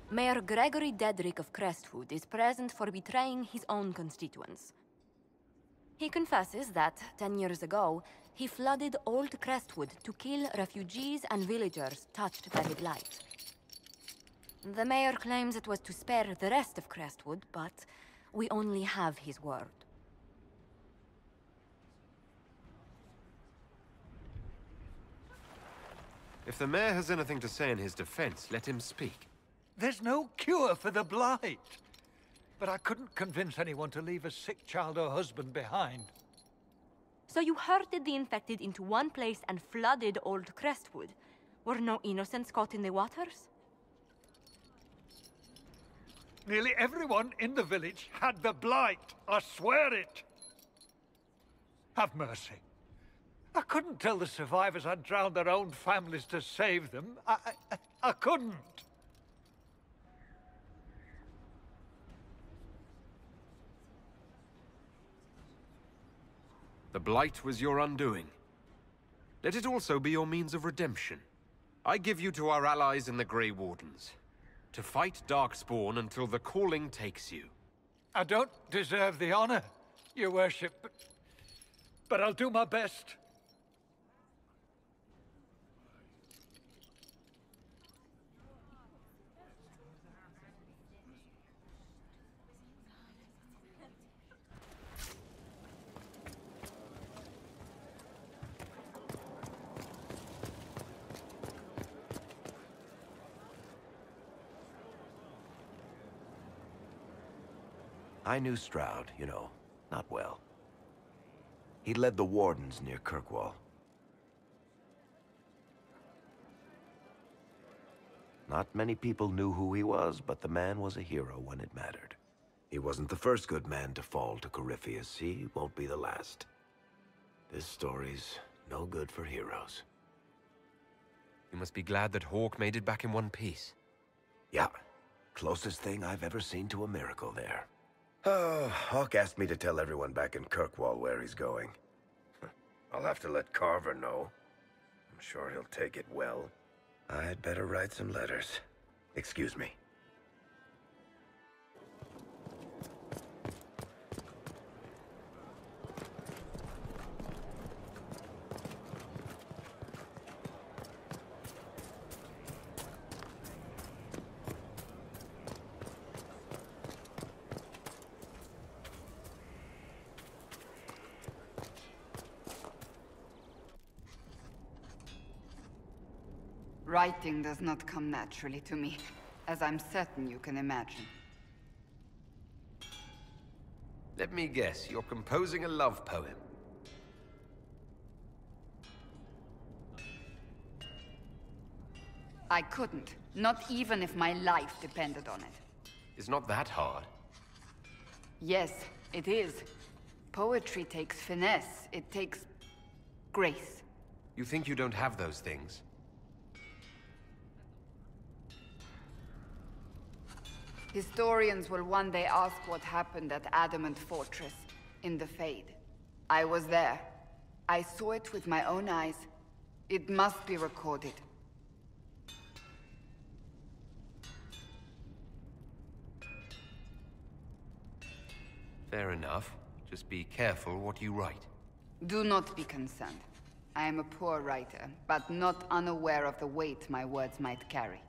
Mayor Gregory Dedrick of Crestwood is present for betraying his own constituents. He confesses that, 10 years ago, he flooded Old Crestwood to kill refugees and villagers touched by the Blight. The mayor claims it was to spare the rest of Crestwood, but we only have his word. If the mayor has anything to say in his defense, let him speak. There's no cure for the Blight. But I couldn't convince anyone to leave a sick child or husband behind. So you herded the infected into one place and flooded Old Crestwood? Were no innocents caught in the waters? Nearly everyone in the village had the Blight. I swear it. Have mercy. I couldn't tell the survivors I'd drowned their own families to save them. I couldn't. The Blight was your undoing. Let it also be your means of redemption. I give you to our allies in the Grey Wardens, to fight Darkspawn until the calling takes you. I don't deserve the honor, your worship, but I'll do my best. I knew Stroud, you know, not well. He led the Wardens near Kirkwall. Not many people knew who he was, but the man was a hero when it mattered. He wasn't the first good man to fall to Corypheus. He won't be the last. This story's no good for heroes. You must be glad that Hawk made it back in one piece. Yeah, closest thing I've ever seen to a miracle there. Oh, Hawk asked me to tell everyone back in Kirkwall where he's going. I'll have to let Carver know. I'm sure he'll take it well. I'd better write some letters. Excuse me. Writing does not come naturally to me, as I'm certain you can imagine. Let me guess, you're composing a love poem. I couldn't, not even if my life depended on it. It's not that hard. Yes, it is. Poetry takes finesse, it takes grace. You think you don't have those things? Historians will one day ask what happened at Adamant Fortress, in the Fade. I was there. I saw it with my own eyes. It must be recorded. Fair enough. Just be careful what you write. Do not be concerned. I am a poor writer, but not unaware of the weight my words might carry.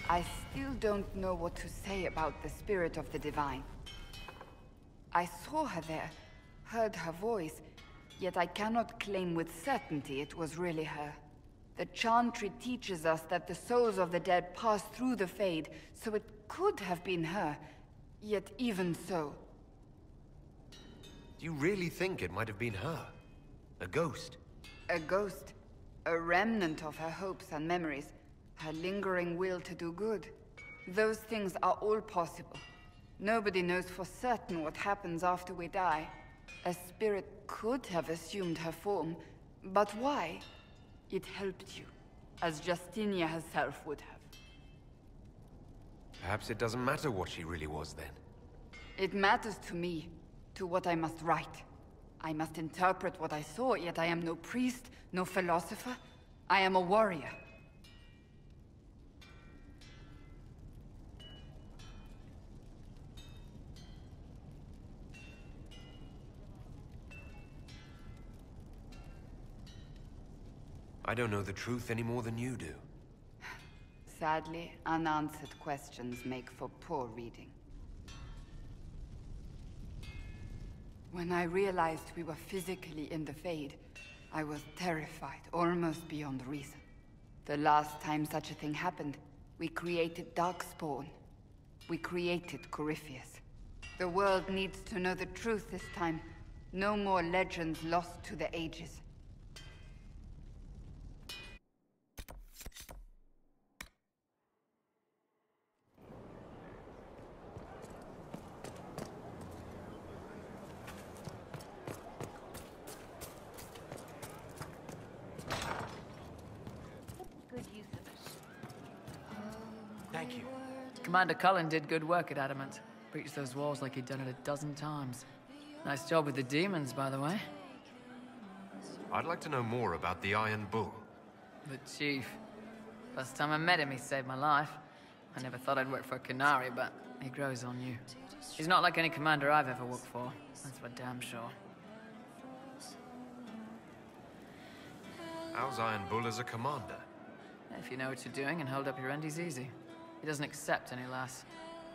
I still don't know what to say about the spirit of the Divine. I saw her there, heard her voice, yet I cannot claim with certainty it was really her. The Chantry teaches us that the souls of the dead pass through the Fade, so it could have been her, yet even so. Do you really think it might have been her? A ghost? A ghost. A remnant of her hopes and memories. Her lingering will to do good. Those things are all possible. Nobody knows for certain what happens after we die. A spirit could have assumed her form, but why? It helped you, as Justinia herself would have. Perhaps it doesn't matter what she really was then. It matters to me, to what I must write. I must interpret what I saw, yet I am no priest, no philosopher. I am a warrior. I don't know the truth any more than you do. Sadly, unanswered questions make for poor reading. When I realized we were physically in the Fade, I was terrified, almost beyond reason. The last time such a thing happened, we created Darkspawn. We created Corypheus. The world needs to know the truth this time. No more legends lost to the ages. Thank you. Commander Cullen did good work at Adamant. Breached those walls like he'd done it a dozen times. Nice job with the demons, by the way. I'd like to know more about the Iron Bull. The Chief. Last time I met him, he saved my life. I never thought I'd work for a Canary, but he grows on you. He's not like any commander I've ever worked for. That's for damn sure. How's Iron Bull as a commander? If you know what you're doing and hold up your end, he's easy. He doesn't accept any less.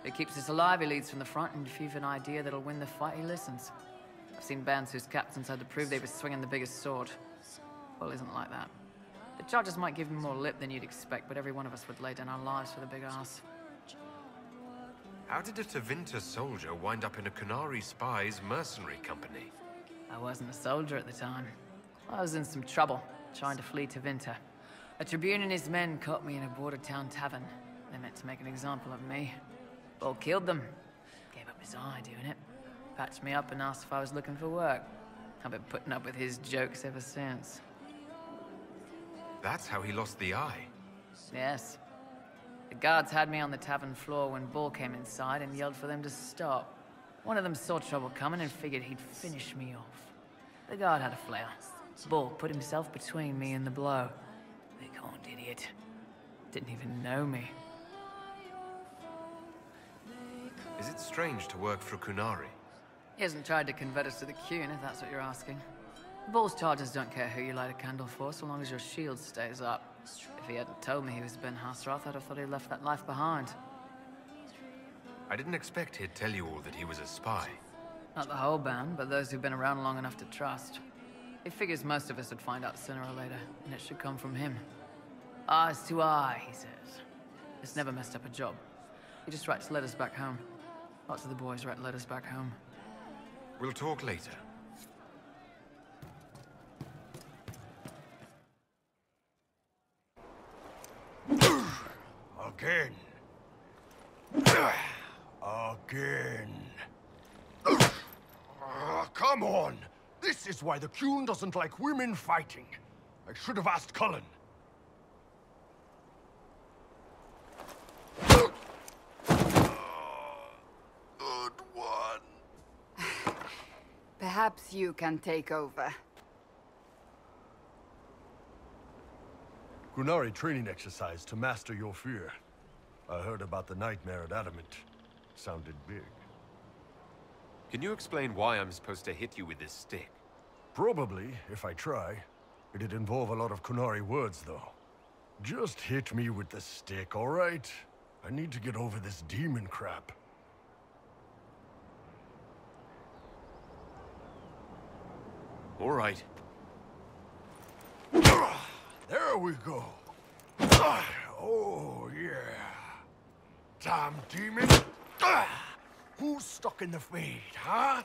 If he keeps us alive, he leads from the front, and if you've an idea that'll win the fight, he listens. I've seen bands whose captains had to prove they were swinging the biggest sword. Bull isn't like that. The charges might give him more lip than you'd expect, but every one of us would lay down our lives for the big ass. How did a Tevinter soldier wind up in a Canary spy's mercenary company? I wasn't a soldier at the time. I was in some trouble, trying to flee Tevinter. A Tribune and his men caught me in a border town tavern. They meant to make an example of me. Bull killed them. Gave up his eye doing it. Patched me up and asked if I was looking for work. I've been putting up with his jokes ever since. That's how he lost the eye. Yes. The guards had me on the tavern floor when Bull came inside and yelled for them to stop. One of them saw trouble coming and figured he'd finish me off. The guard had a flare. Bull put himself between me and the blow. Big horned idiot. Didn't even know me. Is it strange to work for Kunari? He hasn't tried to convert us to the Qun, if that's what you're asking. Bull's charges don't care who you light a candle for, so long as your shield stays up. If he hadn't told me he was Ben Hasrath, I'd have thought he'd left that life behind. I didn't expect he'd tell you all that he was a spy. Not the whole band, but those who've been around long enough to trust. He figures most of us would find out sooner or later, and it should come from him. Eyes to eye, he says. It's never messed up a job. He just writes letters back home. Lots of the boys write letters back home. We'll talk later. Again. Again. Come on! This is why the Qun doesn't like women fighting. I should have asked Cullen. Good one. Perhaps you can take over. Kunari training exercise to master your fear. I heard about the nightmare at Adamant. Sounded big. Can you explain why I'm supposed to hit you with this stick? Probably, if I try. It'd involve a lot of Kunari words, though. Just hit me with the stick, all right? I need to get over this demon crap. All right. There we go. Oh, yeah. Damn demon. Who's stuck in the Fade, huh?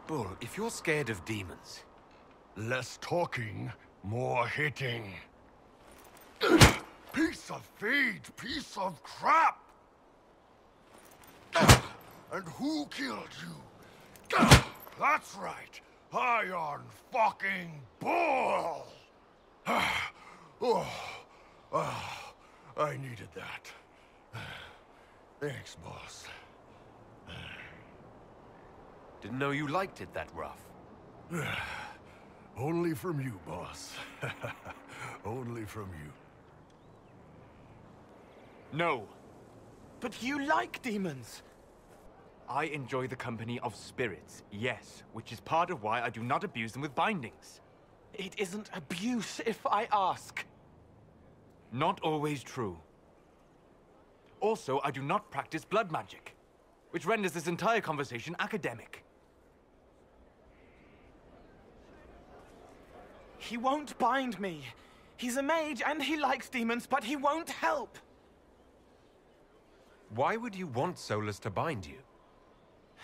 Bull, if you're scared of demons... Less talking, more hitting. Piece of Fade, piece of crap! And who killed you? That's right, Iron fucking Bull! I needed that. Thanks, boss. Didn't know you liked it that rough. Only from you, boss. Only from you. No. But you like demons! I enjoy the company of spirits, yes, which is part of why I do not abuse them with bindings. It isn't abuse, if I ask. Not always true. Also, I do not practice blood magic, which renders this entire conversation academic. He won't bind me. He's a mage and he likes demons, but he won't help. Why would you want Solus to bind you?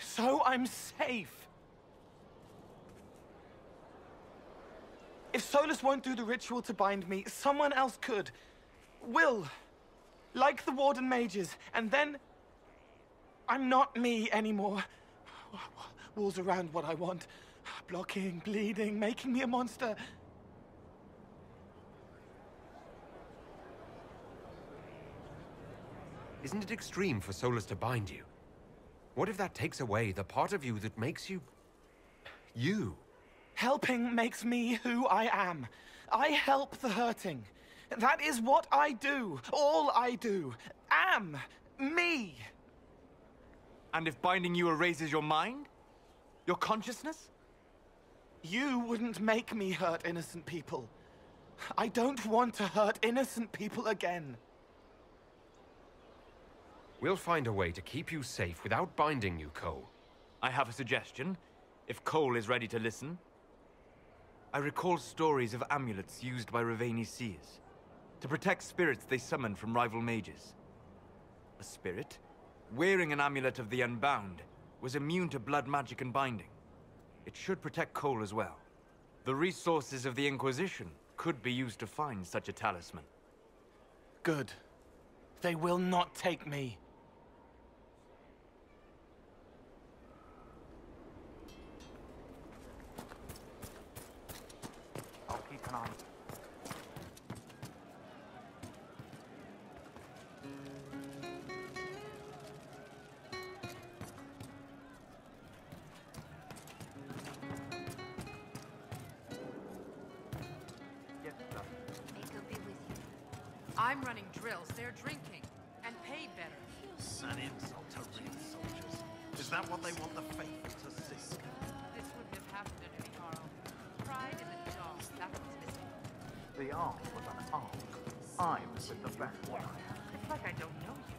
So I'm safe. If Solus won't do the ritual to bind me, someone else could. Will. Like the Warden mages, and then... I'm not me anymore. Walls around what I want. Blocking, bleeding, making me a monster. Isn't it extreme for Solus to bind you? What if that takes away the part of you that makes you... you? Helping makes me who I am. I help the hurting. That is what I do. All I do. Am. Me. And if binding you erases your mind? Your consciousness? You wouldn't make me hurt innocent people. I don't want to hurt innocent people again. We'll find a way to keep you safe without binding you, Cole. I have a suggestion, if Cole is ready to listen. I recall stories of amulets used by Raveni seers to protect spirits they summoned from rival mages. A spirit, wearing an amulet of the Unbound, was immune to blood magic and binding. It should protect Cole as well. The resources of the Inquisition could be used to find such a talisman. Good. They will not take me. I'll keep an eye. I'm running drills, they're drinking, and paid better. An insult to real soldiers. Is that what they want the faithful to see? This wouldn't have happened in any Carl. Pride in the job, that was missing. The arm was unarmed. I was with the best one. It's like I don't know you.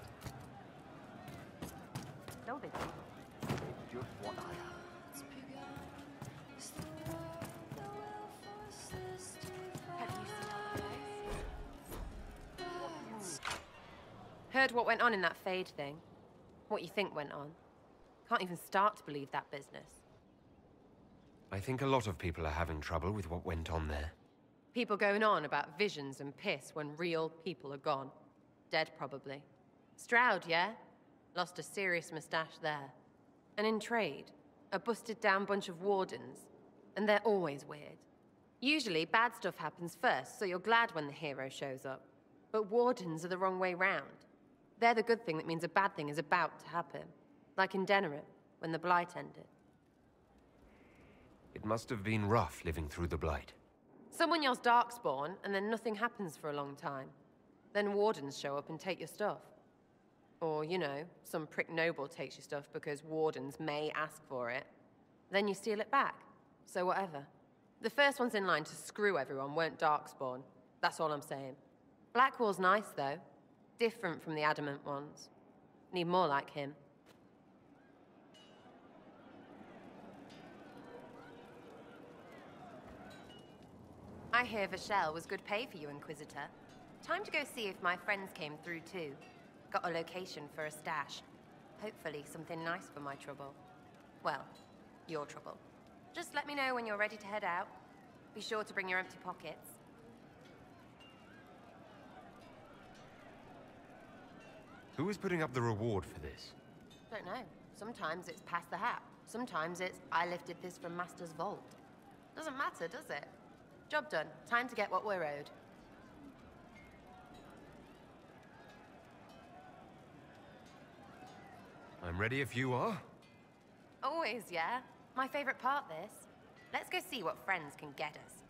No, they don't. It's just what I am. Have you seen our place? Heard what went on in that Fade thing? What you think went on? Can't even start to believe that business. I think a lot of people are having trouble with what went on there. People going on about visions and piss when real people are gone. Dead, probably. Stroud, yeah? Lost a serious moustache there. And in trade, a busted-down bunch of wardens. And they're always weird. Usually, bad stuff happens first, so you're glad when the hero shows up. But wardens are the wrong way round. They're the good thing that means a bad thing is about to happen. Like in Denerim, when the Blight ended. It must have been rough living through the Blight. Someone yells Darkspawn, and then nothing happens for a long time. Then wardens show up and take your stuff. Or, you know, some prick noble takes your stuff because wardens may ask for it. Then you steal it back. So whatever. The first ones in line to screw everyone weren't Darkspawn. That's all I'm saying. Blackwall's nice, though. Different from the Adamant ones. Need more like him. I hear Vashel was good pay for you, Inquisitor. Time to go see if my friends came through too. Got a location for a stash. Hopefully something nice for my trouble. Well, your trouble. Just let me know when you're ready to head out. Be sure to bring your empty pockets. Who is putting up the reward for this? Don't know. Sometimes it's pass the hat. Sometimes it's I lifted this from Master's vault. Doesn't matter, does it? Job done. Time to get what we're owed. I'm ready if you are. Always, yeah? My favorite part, this. Let's go see what friends can get us.